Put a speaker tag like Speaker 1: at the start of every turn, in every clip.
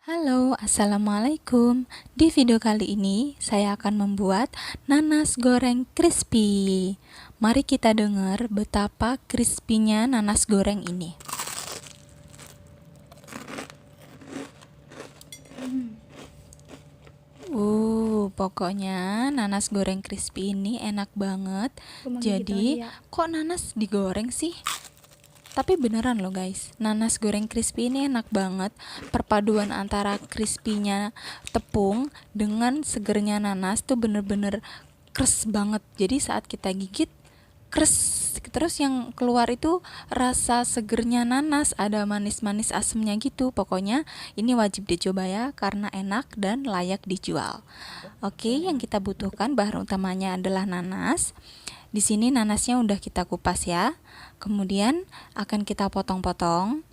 Speaker 1: Halo, assalamualaikum. Di video kali ini saya akan membuat nanas goreng crispy. Mari kita dengar betapa crispy-nya nanas goreng ini. Pokoknya nanas goreng crispy ini enak banget. Jadi, kok nanas digoreng sih? Tapi beneran loh guys, nanas goreng crispy ini enak banget. Perpaduan antara crispy-nya tepung dengan segernya nanas tuh bener-bener kres banget. Jadi saat kita gigit, kres. Terus yang keluar itu rasa segernya nanas, ada manis-manis asemnya gitu. Pokoknya ini wajib dicoba ya, karena enak dan layak dijual. Oke, yang kita butuhkan bahan utamanya adalah nanas. Di sini nanasnya udah kita kupas ya. Kemudian akan kita potong-potong.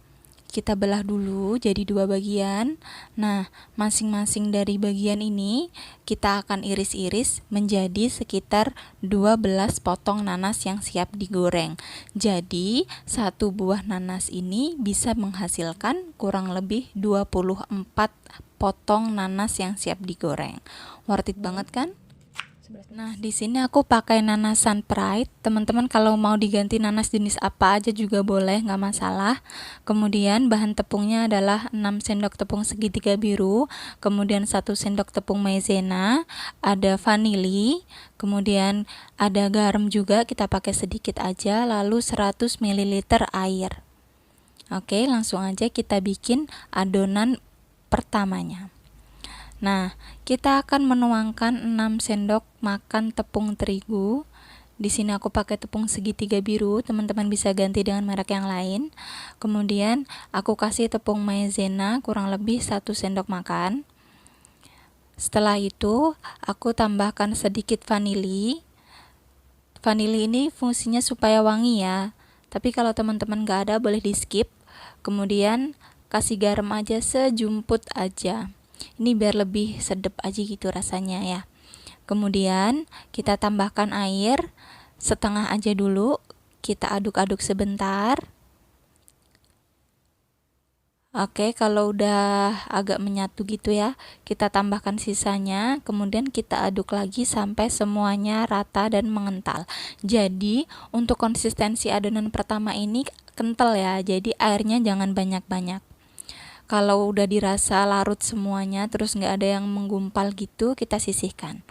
Speaker 1: Kita belah dulu jadi 2 bagian. Nah, masing-masing dari bagian ini kita akan iris-iris menjadi sekitar 12 potong nanas yang siap digoreng. Jadi, satu buah nanas ini bisa menghasilkan kurang lebih 24 potong nanas yang siap digoreng. Worth it banget kan? Nah, di sini aku pakai nanas Sunpride. Teman-teman kalau mau diganti nanas jenis apa aja juga boleh, nggak masalah. Kemudian bahan tepungnya adalah 6 sendok tepung segitiga biru, kemudian 1 sendok tepung maizena, ada vanili, kemudian ada garam juga, kita pakai sedikit aja, lalu 100 ml air. Oke, langsung aja kita bikin adonan pertamanya. Nah, kita akan menuangkan 6 sendok makan tepung terigu. Di sini aku pakai tepung segitiga biru, teman-teman bisa ganti dengan merek yang lain. Kemudian aku kasih tepung maizena kurang lebih 1 sendok makan. Setelah itu, aku tambahkan sedikit vanili. Vanili ini fungsinya supaya wangi ya. Tapi kalau teman-teman gak ada boleh di skip. Kemudian kasih garam aja sejumput aja. Ini biar lebih sedap aja gitu rasanya ya. Kemudian kita tambahkan air setengah aja dulu. Kita aduk-aduk sebentar. Oke, kalau udah agak menyatu gitu ya, kita tambahkan sisanya, kemudian kita aduk lagi sampai semuanya rata dan mengental. Jadi, untuk konsistensi adonan pertama ini kental ya, jadi airnya jangan banyak-banyak. Kalau udah dirasa larut semuanya terus nggak ada yang menggumpal gitu, kita sisihkan.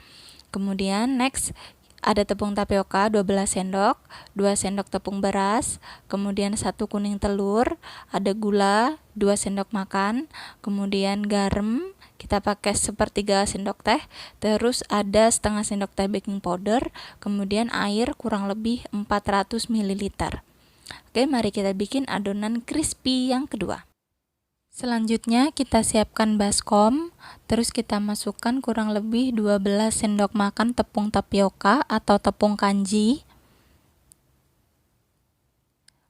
Speaker 1: Kemudian next ada tepung tapioka 12 sendok, 2 sendok tepung beras, kemudian 1 kuning telur, ada gula 2 sendok makan, kemudian garam kita pakai sepertiga sendok teh, terus ada setengah sendok teh baking powder, kemudian air kurang lebih 400 ml. Oke, mari kita bikin adonan crispy yang kedua. Selanjutnya kita siapkan baskom, terus kita masukkan kurang lebih 12 sendok makan tepung tapioka atau tepung kanji.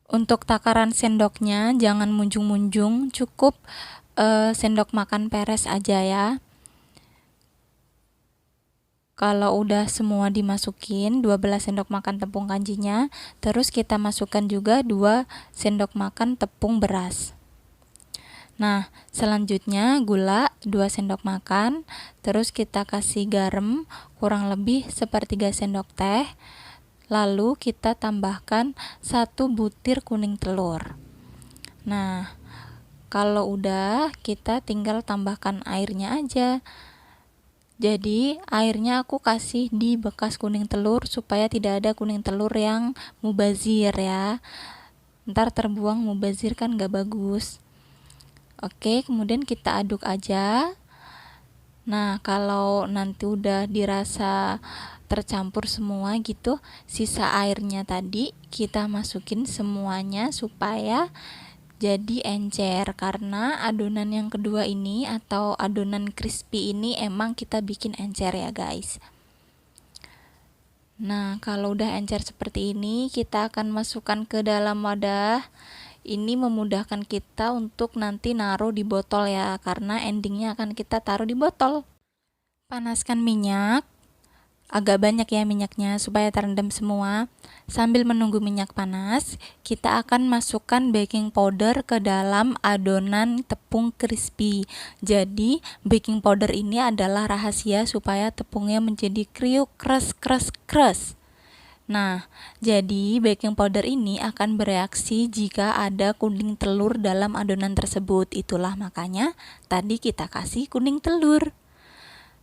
Speaker 1: Untuk takaran sendoknya jangan munjung-munjung, cukup sendok makan peres aja ya. Kalau udah semua dimasukin 12 sendok makan tepung kanjinya, terus kita masukkan juga 2 sendok makan tepung beras. Nah, selanjutnya gula 2 sendok makan, terus kita kasih garam kurang lebih sepertiga sendok teh, lalu kita tambahkan 1 butir kuning telur. Nah, kalau udah kita tinggal tambahkan airnya aja. Jadi airnya aku kasih di bekas kuning telur supaya tidak ada kuning telur yang mubazir ya. Ntar terbuang mubazir kan gak bagus. Oke, kemudian kita aduk aja. Nah, kalau nanti udah dirasa tercampur semua gitu, sisa airnya tadi kita masukin semuanya supaya jadi encer, karena adonan yang kedua ini atau adonan crispy ini emang kita bikin encer ya guys. Nah, kalau udah encer seperti ini, kita akan masukkan ke dalam wadah. Ini memudahkan kita untuk nanti naruh di botol ya, karena endingnya akan kita taruh di botol. Panaskan minyak, agak banyak ya minyaknya supaya terendam semua. Sambil menunggu minyak panas, kita akan masukkan baking powder ke dalam adonan tepung crispy. Jadi baking powder ini adalah rahasia supaya tepungnya menjadi kriuk, kres. Nah, jadi baking powder ini akan bereaksi jika ada kuning telur dalam adonan tersebut. Itulah makanya tadi kita kasih kuning telur.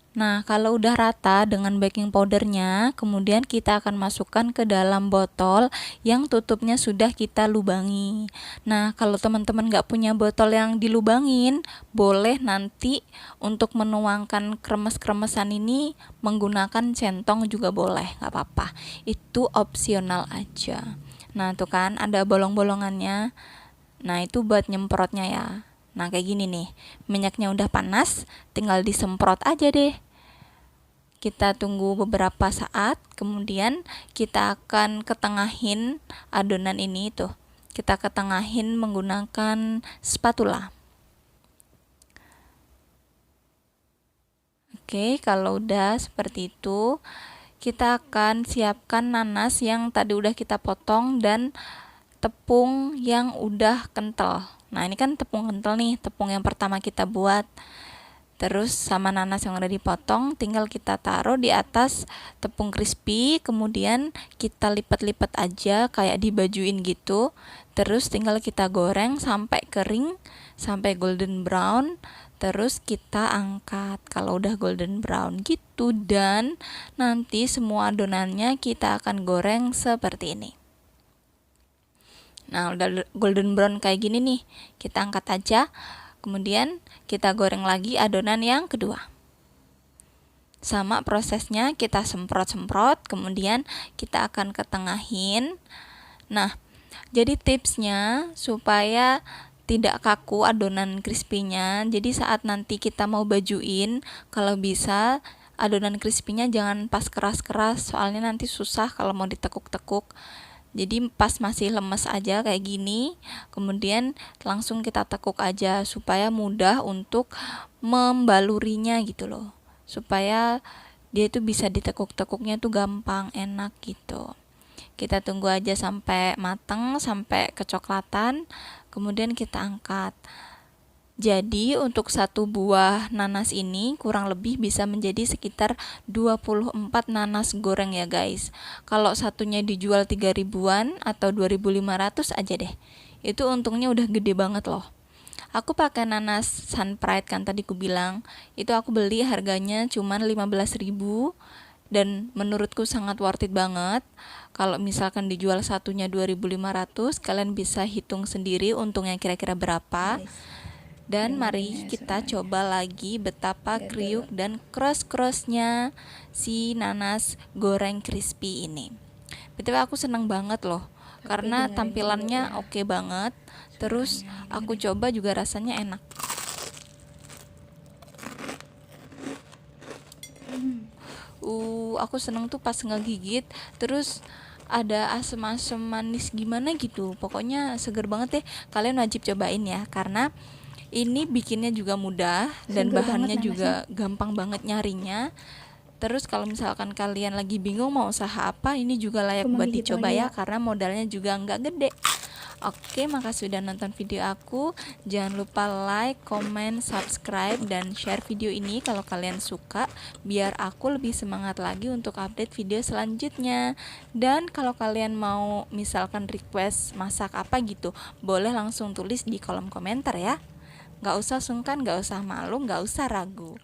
Speaker 1: Nah, kalau udah rata dengan baking powdernya, kemudian kita akan masukkan ke dalam botol yang tutupnya sudah kita lubangi. Nah, kalau teman-teman nggak punya botol yang dilubangin, boleh nanti untuk menuangkan kremes-kremesan ini menggunakan centong juga boleh, nggak apa-apa. Itu opsional aja. Nah, tuh kan ada bolong-bolongannya. Nah, itu buat nyemprotnya ya. Nah, kayak gini nih, minyaknya udah panas, tinggal disemprot aja deh. Kita tunggu beberapa saat, kemudian kita akan ketengahin adonan ini tuh. Kita ketengahin menggunakan spatula. Oke, kalau udah seperti itu, kita akan siapkan nanas yang tadi udah kita potong dan tepung yang udah kental. Nah, ini kan tepung kental nih, tepung yang pertama kita buat. Terus sama nanas yang udah dipotong tinggal kita taruh di atas tepung crispy, kemudian kita lipat-lipat aja kayak dibajuin gitu. Terus tinggal kita goreng sampai kering, sampai golden brown. Terus kita angkat kalau udah golden brown gitu, dan nanti semua adonannya kita akan goreng seperti ini. Nah, udah golden brown kayak gini nih, kita angkat aja. Kemudian kita goreng lagi adonan yang kedua. Sama prosesnya, kita semprot-semprot, kemudian kita akan ketengahin. Nah, jadi tipsnya supaya tidak kaku adonan crispy-nya. Jadi saat nanti kita mau bajuin, kalau bisa adonan crispy-nya jangan pas keras-keras, soalnya nanti susah kalau mau ditekuk-tekuk. Jadi pas masih lemes aja kayak gini, kemudian langsung kita tekuk aja supaya mudah untuk membalurinya gitu loh, supaya dia itu bisa ditekuk-tekuknya tuh gampang, enak gitu. Kita tunggu aja sampai matang, sampai kecoklatan, kemudian kita angkat. Jadi untuk satu buah nanas ini kurang lebih bisa menjadi sekitar 24 nanas goreng ya guys. Kalau satunya dijual 3 ribuan atau 2.500 aja deh. Itu untungnya udah gede banget loh. Aku pakai nanas Sun Pride kan tadi ku bilang. Itu aku beli harganya cuman 15.000 dan menurutku sangat worth it banget. Kalau misalkan dijual satunya 2.500, kalian bisa hitung sendiri untungnya kira-kira berapa. Dan mari kita coba lagi betapa kriuk dan cross-crossnya si nanas goreng crispy ini. BTW aku seneng banget loh, karena tampilannya oke banget. Terus aku coba juga rasanya enak. Aku seneng tuh pas ngegigit, terus ada asam-asam manis gimana gitu. Pokoknya seger banget deh. Kalian wajib cobain ya, karena ini bikinnya juga mudah dan bahannya juga gampang banget nyarinya. Terus kalau misalkan kalian lagi bingung mau usaha apa, ini juga layak buat dicoba ya, karena modalnya juga nggak gede. Oke, makasih sudah nonton video aku. Jangan lupa like, comment, subscribe, dan share video ini kalau kalian suka, biar aku lebih semangat lagi untuk update video selanjutnya. Dan kalau kalian mau misalkan request masak apa gitu, boleh langsung tulis di kolom komentar ya. Gak usah sungkan, gak usah malu, gak usah ragu.